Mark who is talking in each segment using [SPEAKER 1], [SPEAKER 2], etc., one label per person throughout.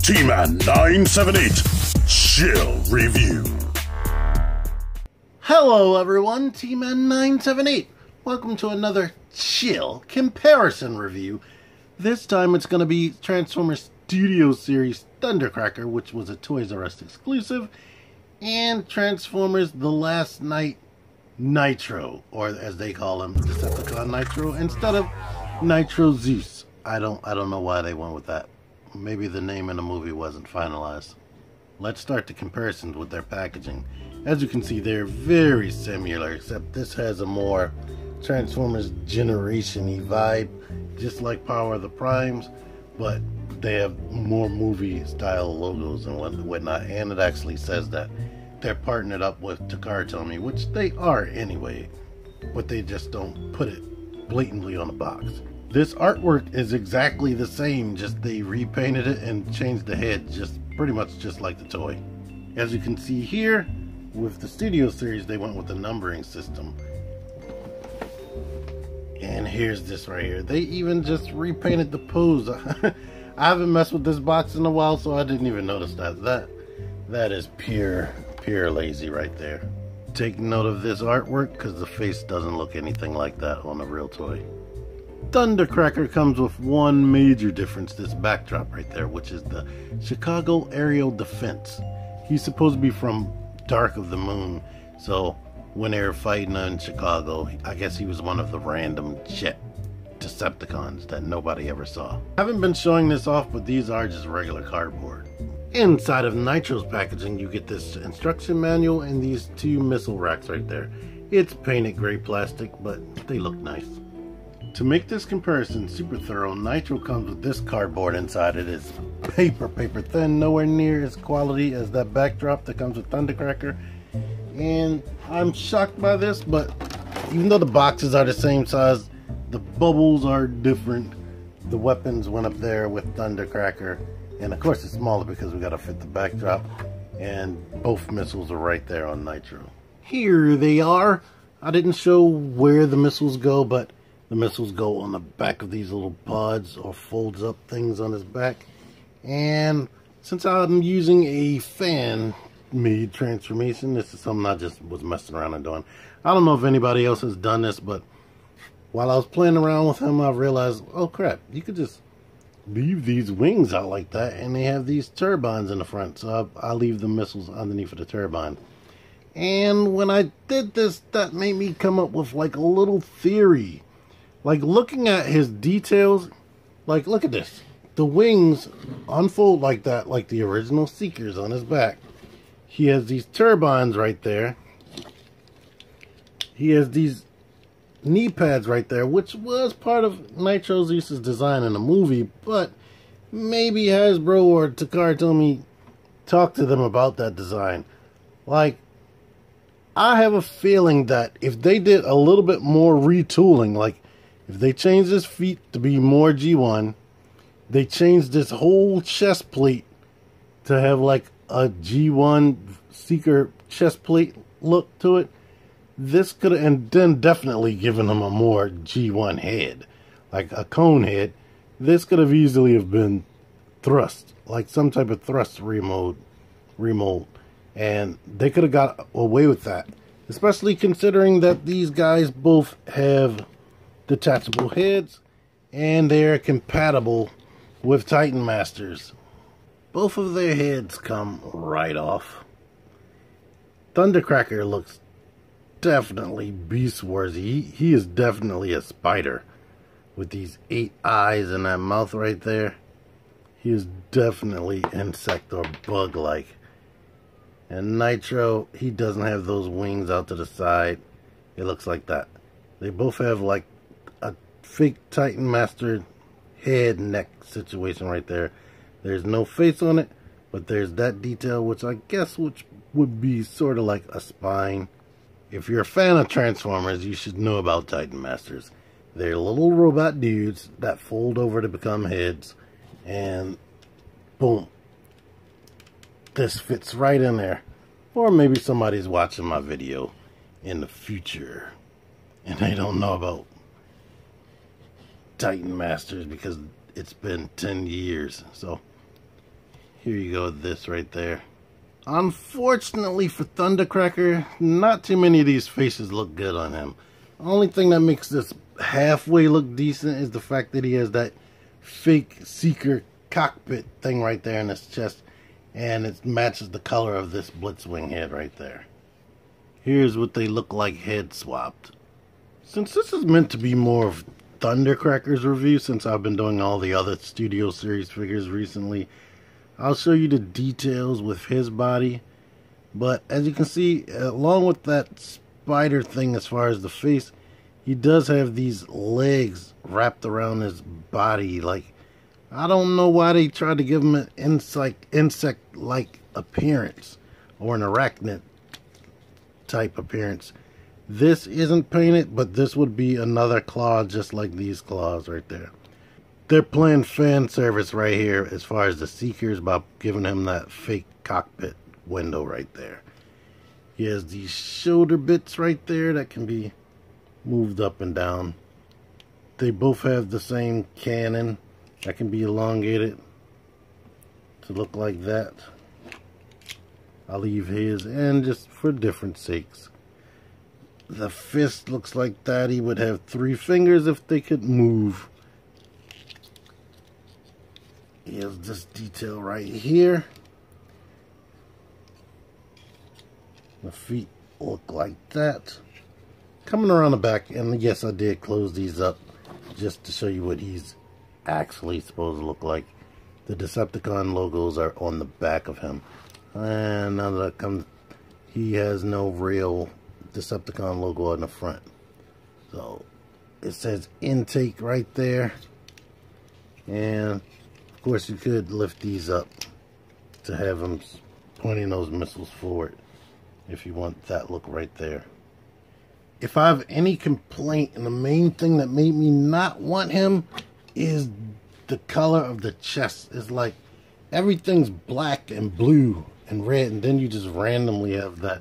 [SPEAKER 1] T-Man 978 Chill Review.
[SPEAKER 2] Hello everyone, T-Man 978. Welcome to another chill comparison review. This time it's going to be Transformers Studio Series Thundercracker, which was a Toys R Us exclusive, and Transformers The Last Night Nitro, or as they call him, Decepticon Nitro, instead of Nitro Zeus. I don't know why they went with that. Maybe the name in the movie wasn't finalized. Let's start the comparisons with their packaging. As you can see, they're very similar, except this has a more Transformers Generation-y vibe, just like Power of the Primes, but they have more movie-style logos and whatnot, and it actually says that they're partnered up with Takara, which they are anyway, but they just don't put it blatantly on the box. This artwork is exactly the same, just they repainted it and changed the head, just pretty much just like the toy. As you can see here, with the Studio Series, they went with the numbering system. And here's this right here. They even just repainted the pose. I haven't messed with this box in a while, so I didn't even notice that. That is pure lazy right there. Take note of this artwork, because the face doesn't look anything like that on a real toy. Thundercracker comes with one major difference, this backdrop right there, which is the Chicago Aerial Defense. He's supposed to be from Dark of the Moon, so when they were fighting in Chicago, I guess he was one of the random jet Decepticons that nobody ever saw. I haven't been showing this off, but these are just regular cardboard. Inside of Nitro's packaging, you get this instruction manual and these two missile racks right there. It's painted gray plastic, but they look nice. To make this comparison super thorough, Nitro comes with this cardboard inside it. It's paper thin, nowhere near as quality as that backdrop that comes with Thundercracker. And I'm shocked by this, but even though the boxes are the same size, the bubbles are different. The weapons went up there with Thundercracker, and of course it's smaller because we gotta fit the backdrop, and both missiles are right there on Nitro. Here they are. I didn't show where the missiles go, but the missiles go on the back of these little pods or folds up things on his back. And since I'm using a fan-made transformation, this is something I just was messing around and doing. I don't know if anybody else has done this, but while I was playing around with him, I realized, oh crap, you could just leave these wings out like that, and they have these turbines in the front. So I'll leave the missiles underneath of the turbine. And when I did this, that made me come up with like a little theory. Like looking at his details, like look at this. The wings unfold like that, like the original Seekers on his back. He has these turbines right there. He has these knee pads right there, which was part of Nitro Zeus's design in the movie, but maybe Hasbro or Takara talked to them about that design. Like, I have a feeling that if they did a little bit more retooling, like if they changed his feet to be more G1, they changed this whole chest plate to have like a G1 Seeker chest plate look to it, this could have, and then definitely given him a more G1 head, like a cone head. This could have easily have been thrust, like some type of thrust remold, and they could have got away with that, especially considering that these guys both have detachable heads, and they're compatible with Titan Masters. Both of their heads come right off. Thundercracker looks definitely beast-worthy. He is definitely a spider with these 8 eyes and that mouth right there. He is definitely insect or bug-like. And Nitro, he doesn't have those wings out to the side. It looks like that. They both have like a fake Titan Master head neck situation right there. There's no face on it, but there's that detail, which I guess would be sort of like a spine. If you're a fan of Transformers, you should know about Titan Masters. They're little robot dudes that fold over to become heads, and boom, this fits right in there. Or maybe somebody's watching my video in the future and they don't know about Titan Masters because it's been 10 years. So Here you go, this right there. Unfortunately for Thundercracker, not too many of these faces look good on him. The only thing that makes this halfway look decent is the fact that he has that fake Seeker cockpit thing right there in his chest, and it matches the color of this Blitzwing head right there. Here's what they look like head swapped. Since this is meant to be more of Thundercracker's review, since I've been doing all the other Studio Series figures recently, I'll show you the details with his body. But as you can see, along with that spider thing as far as the face, he does have these legs wrapped around his body. Like, I don't know why they tried to give him an insect-like appearance or an arachnid type appearance. This isn't painted, but this would be another claw just like these claws right there. They're playing fan service right here as far as the Seekers by giving him that fake cockpit window right there. He has these shoulder bits right there that can be moved up and down. They both have the same cannon that can be elongated to look like that. I'll leave his in just for different sakes. The fist looks like that. He would have 3 fingers if they could move. He has this detail right here. The feet look like that. Coming around the back, and yes, I did close these up just to show you what he's actually supposed to look like. The Decepticon logos are on the back of him. And now that comes, he has no real Decepticon logo on the front. So it says intake right there. And of course you could lift these up to have him pointing those missiles forward if you want that look right there. If I have any complaint, and the main thing that made me not want him is the color of the chest. It's like everything's black and blue and red, and then you just randomly have that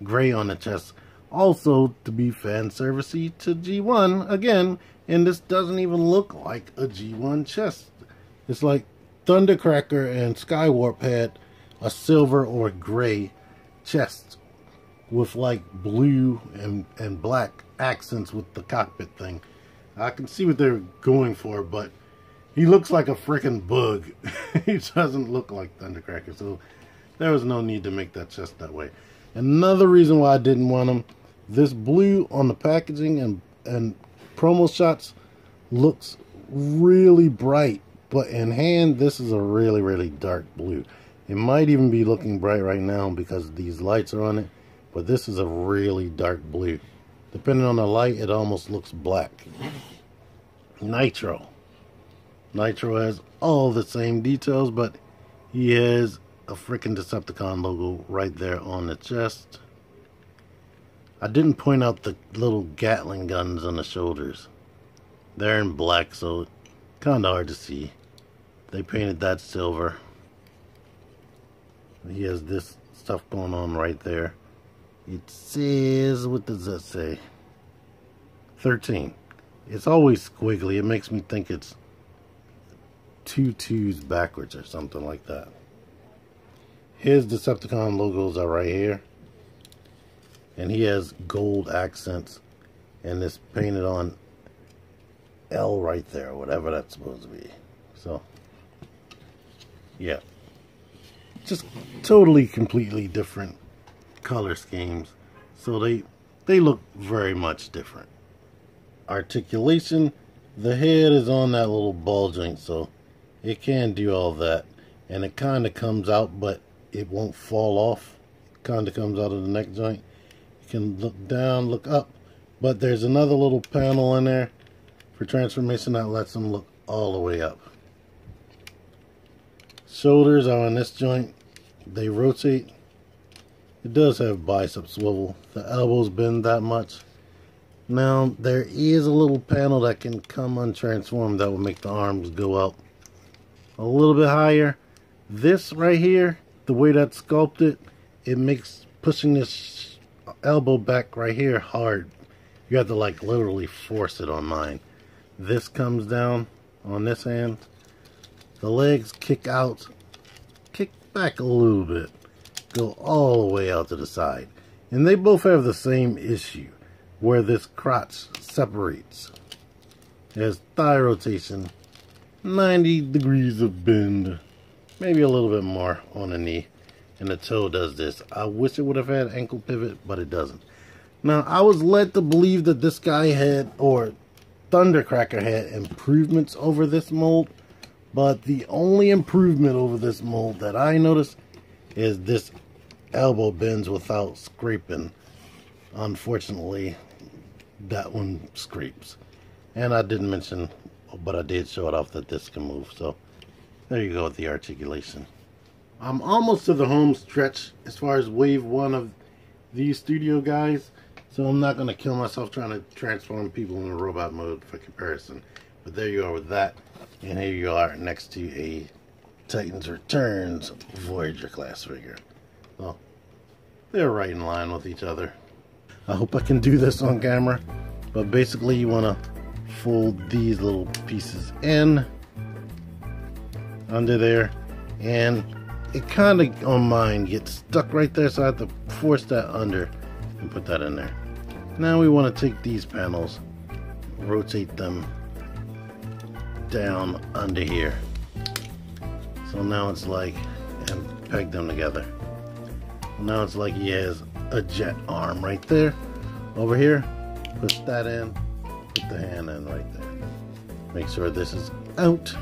[SPEAKER 2] gray on the chest. Also, to be fan servicey to G1 again, and this doesn't even look like a G1 chest. It's like Thundercracker and Skywarp had a silver or gray chest with like blue and black accents with the cockpit thing. I can see what they're going for, but he looks like a freaking bug. He doesn't look like Thundercracker, so there was no need to make that chest that way. Another reason why I didn't want him, this blue on the packaging and promo shots looks really bright, but in hand this is a really, really dark blue. It might even be looking bright right now because these lights are on it, but this is a really dark blue. Depending on the light, it almost looks black. Nitro. Nitro has all the same details, but he has a freaking Decepticon logo right there on the chest. I didn't point out the little Gatling guns on the shoulders. They're in black, so kind of hard to see. They painted that silver. He has this stuff going on right there. It says, what does that say? 13. It's always squiggly. It makes me think it's 2 2s backwards or something like that. His Decepticon logos are right here. And he has gold accents. And it's painted on L right there, whatever that's supposed to be. So, yeah. Just totally, completely different color schemes. So they look very much different. Articulation, the head is on that little ball joint, so it can do all that. And it kind of comes out, but it won't fall off. It kind of comes out of the neck joint. You can look down, look up, but there's another little panel in there for transformation that lets them look all the way up. Shoulders are on this joint. They rotate. It does have bicep swivel. The elbows bend that much. Now, there is a little panel that can come untransformed that will make the arms go up a little bit higher. This right here, the way that's sculpted, it makes pushing this elbow back right here hard. You have to like literally force it on mine. This comes down on this hand. The legs kick out back a little bit, go all the way out to the side. And they both have the same issue, where this crotch separates. There's thigh rotation, 90 degrees of bend, maybe a little bit more on the knee, and the toe does this. I wish it would have had ankle pivot, but it doesn't. Now, I was led to believe that this guy had, or Thundercracker had, improvements over this mold, but the only improvement over this mold that I noticed is this elbow bends without scraping. Unfortunately, that one scrapes. And I didn't mention, but I did show it off that this can move. So there you go with the articulation. I'm almost to the home stretch as far as wave one of these studio guys. So I'm not going to kill myself trying to transform people into robot mode for comparison. But there you are with that. And here you are next to a Titans Returns Voyager class figure. Well, they're right in line with each other. I hope I can do this on camera. But basically you want to fold these little pieces in under there. And it kind of, on mine, gets stuck right there. So I have to force that under and put that in there. Now we want to take these panels, rotate them down under here. So now it's like, and peg them together. Now it's like he has a jet arm right there. Over here, push that in, put the hand in right there. Make sure this is out.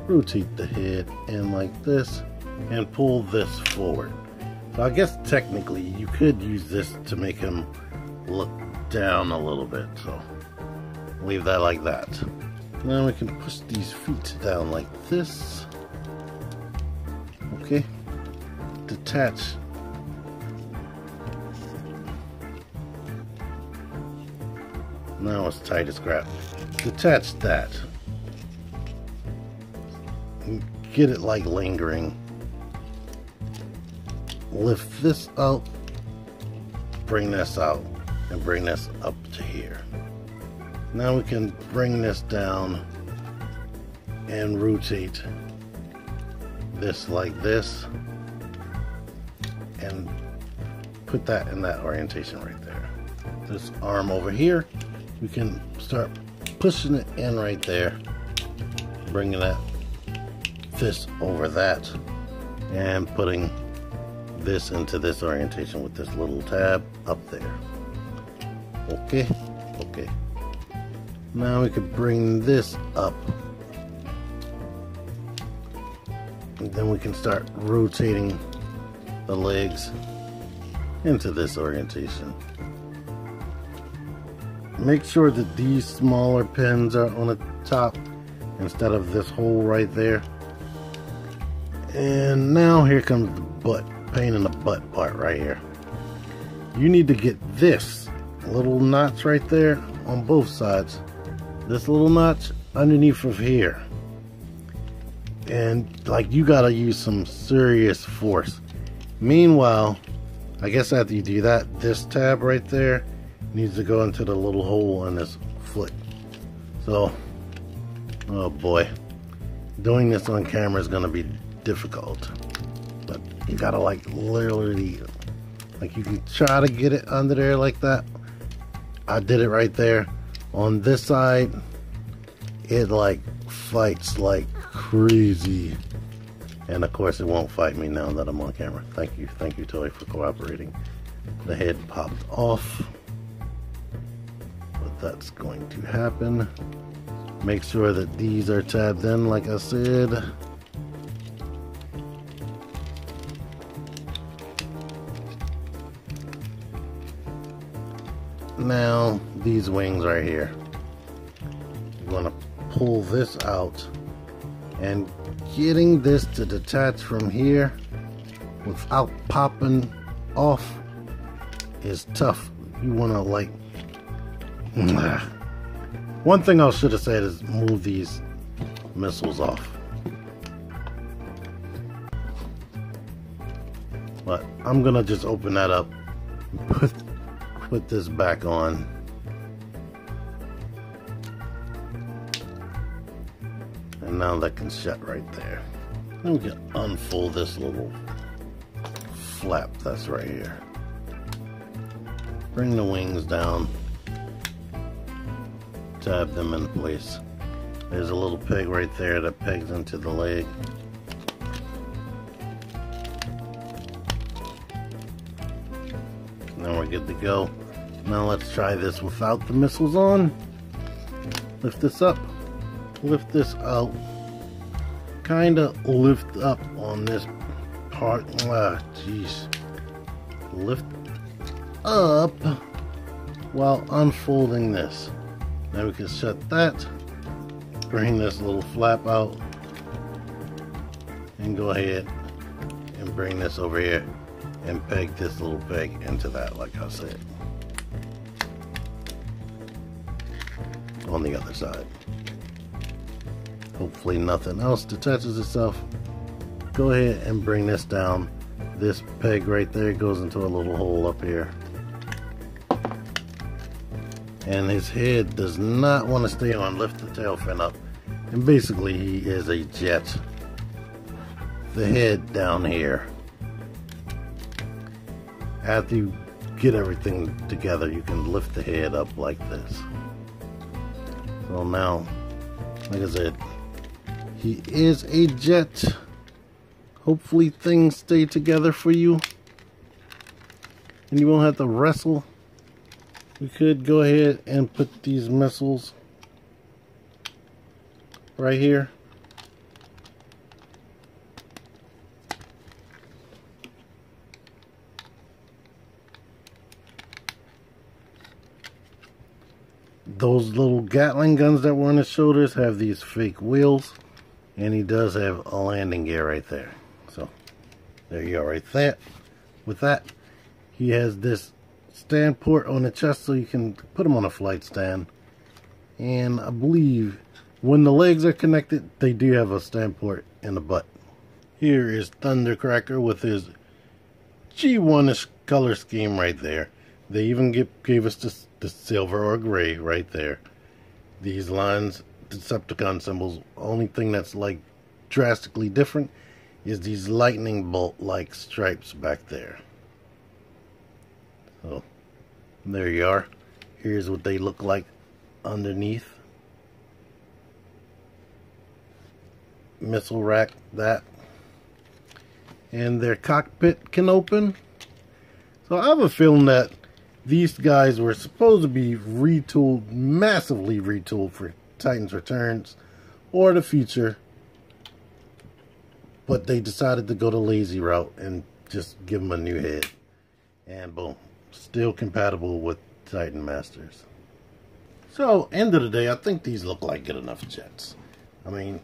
[SPEAKER 2] Rotate the head in like this and pull this forward. So I guess technically you could use this to make him look down a little bit. So leave that like that. Now we can push these feet down like this. Okay. Detach. Now it's tight as crap. Detach that. Get it like lingering. Lift this out. Bring this out. And bring this up to here. Now we can bring this down and rotate this like this and put that in that orientation right there. This arm over here, we can start pushing it in right there, bringing this over that, and putting this into this orientation with this little tab up there. Okay, okay. Now we could bring this up. And then we can start rotating the legs into this orientation. Make sure that these smaller pins are on the top instead of this hole right there. And now here comes the butt, pain in the butt part right here. You need to get this little notch right there on both sides. This little notch underneath of here. And like you gotta use some serious force. Meanwhile, I guess after you do that, this tab right there needs to go into the little hole in this foot. So, oh boy, doing this on camera is gonna be difficult. But you gotta like literally, like you can try to get it under there like that. I did it right there. On this side, it like fights like crazy. And of course it won't fight me now that I'm on camera. Thank you Toy, for cooperating. The head popped off. But that's going to happen. Make sure that these are tabbed in like I said. Now these wings right here, you're going to pull this out, and getting this to detach from here without popping off is tough. You want to like, one thing I should have said is move these missiles off. But I'm gonna just open that up and put this back on. And now that can shut right there. Then we can unfold this little flap that's right here. Bring the wings down. Tab them in place. There's a little peg right there that pegs into the leg. Now we're good to go. Now let's try this without the missiles on. Lift this up. Lift this out. Kinda lift up on this part. Ah, jeez. Lift up while unfolding this. Now we can shut that. Bring this little flap out. And go ahead and bring this over here and peg this little peg into that, like I said. On the other side. Hopefully nothing else detaches itself. Go ahead and bring this down. This peg right there goes into a little hole up here. And his head does not want to stay on. Lift the tail fin up. And basically he is a jet. The head down here. After you get everything together, you can lift the head up like this. So now, like I said, he is a jet. Hopefully things stay together for you and you won't have to wrestle. We could go ahead and put these missiles right here. Those little Gatling guns that were on his shoulders have these fake wheels, and he does have a landing gear right there. So there you go right there. With that, he has this stand port on the chest so you can put him on a flight stand. And I believe when the legs are connected, they do have a stand port in the butt. Here is Thundercracker with his G1-ish color scheme right there. They even gave us the silver or gray right there. These lines, Decepticon symbols, only thing that's like drastically different is these lightning bolt like stripes back there. So there you are. Here's what they look like underneath. Missile rack, that. And their cockpit can open. So I have a feeling that these guys were supposed to be retooled, massively retooled for Titan's Returns or the future. But they decided to go the lazy route and just give them a new head. And boom, still compatible with Titan Masters. So, end of the day, I think these look like good enough jets. I mean,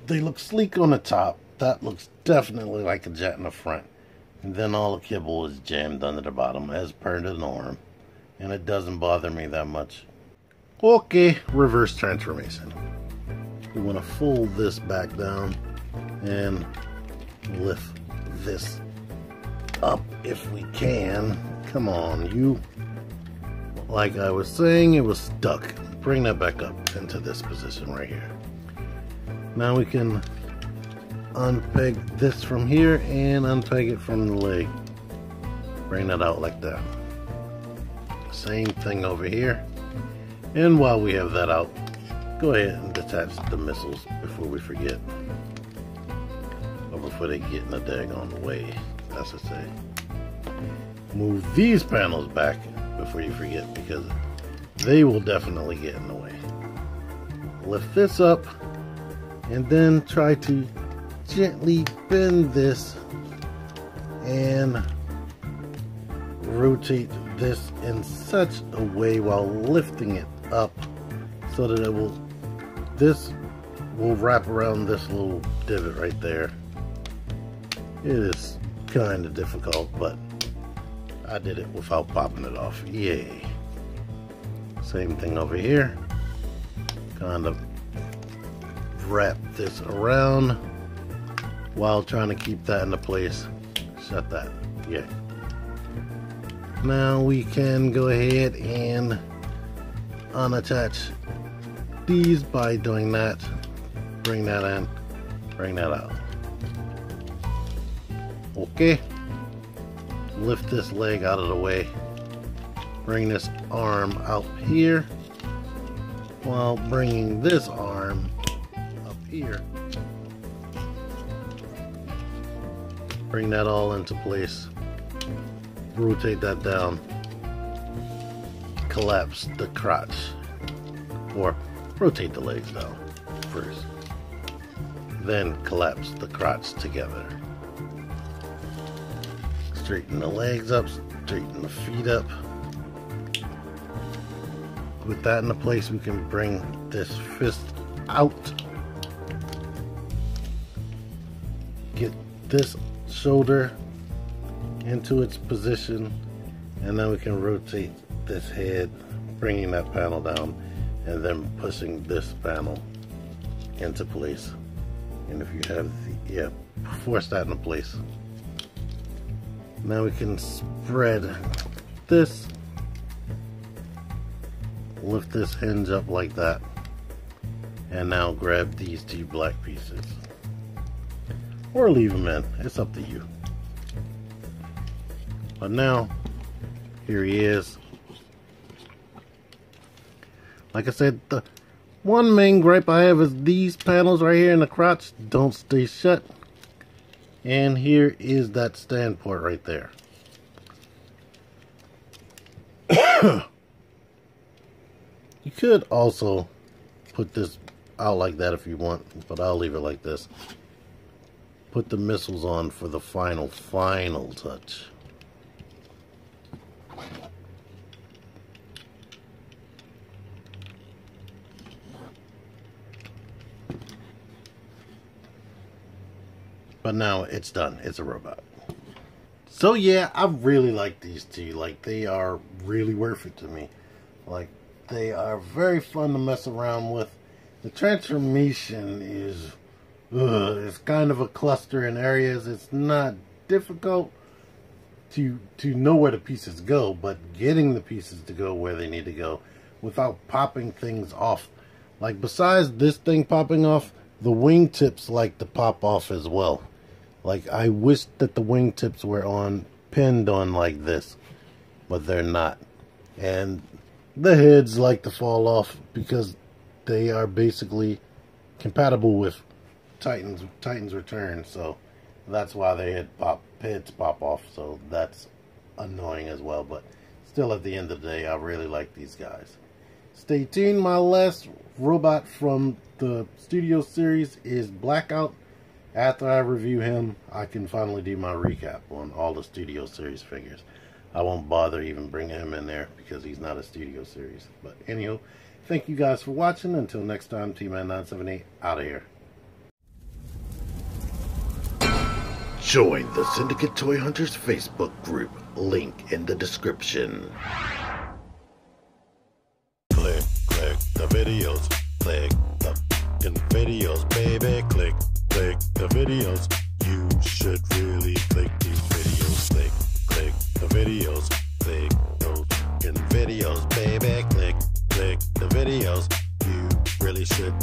[SPEAKER 2] they look sleek on the top. That looks definitely like a jet in the front. And then all the kibble is jammed under the bottom as per the norm. And it doesn't bother me that much. Okay, reverse transformation. We want to fold this back down and lift this up if we can. Come on, you. Like I was saying, it was stuck. Bring that back up into this position right here. Now we can unpeg this from here and unpeg it from the leg. Bring that out like that. Same thing over here. And while we have that out, go ahead and detach the missiles before we forget. Or before they get in the daggone way, as I say. Move these panels back before you forget, because they will definitely get in the way. Lift this up and then try to gently bend this and rotate this in such a way while lifting it up so that this will wrap around this little divot right there. It is kind of difficult, but I did it without popping it off. Yay. Same thing over here. Kind of wrap this around while trying to keep that into place. Shut that. Yeah. Now we can go ahead and unattach these by doing that. Bring that in. Bring that out. Okay. Lift this leg out of the way. Bring this arm out here while bringing this arm up here. Bring that all into place. Rotate that down. Collapse the crotch. Or rotate the legs down first. Then collapse the crotch together. Straighten the legs up, straighten the feet up. With that into place, we can bring this fist out. Get this shoulder into its position, and then we can rotate this head, bringing that panel down, and then pushing this panel into place. And if you have the, force that into place. Now we can spread this, lift this hinge up like that, and now grab these two black pieces. Or leave them in, it's up to you. But now, here he is. Like I said, the one main gripe I have is these panels right here in the crotch don't stay shut. And here is that stand port right there. You could also put this out like that if you want, but I'll leave it like this. Put the missiles on for the final touch. But now it's done. It's a robot. So yeah, I really like these two. Like, they are really worth it to me. Like, they are very fun to mess around with. The transformation is it's kind of a cluster in areas. It's not difficult to know where the pieces go, but getting the pieces to go where they need to go without popping things off. Like, besides this thing popping off, the wingtips like to pop off as well. Like, I wish that the wingtips were pinned on like this, but they're not. And the heads like to fall off because they are basically compatible with Titan's Return, so that's why they heads pop off. So that's annoying as well, but still, at the end of the day, I really like these guys. Stay tuned. My last robot from the Studio series is Blackout. After I review him, I can finally do my recap on all the Studio series figures. I won't bother even bringing him in there because he's not a Studio series. But anyhow, thank you guys for watching. Until next time, T-Man978 out of here. Join the Syndicate Toy Hunters Facebook group. Link in the description. Click the videos. Click the videos, baby. Click the videos. You should really click these videos. Click the videos. Click those videos, baby. Click the videos. You really should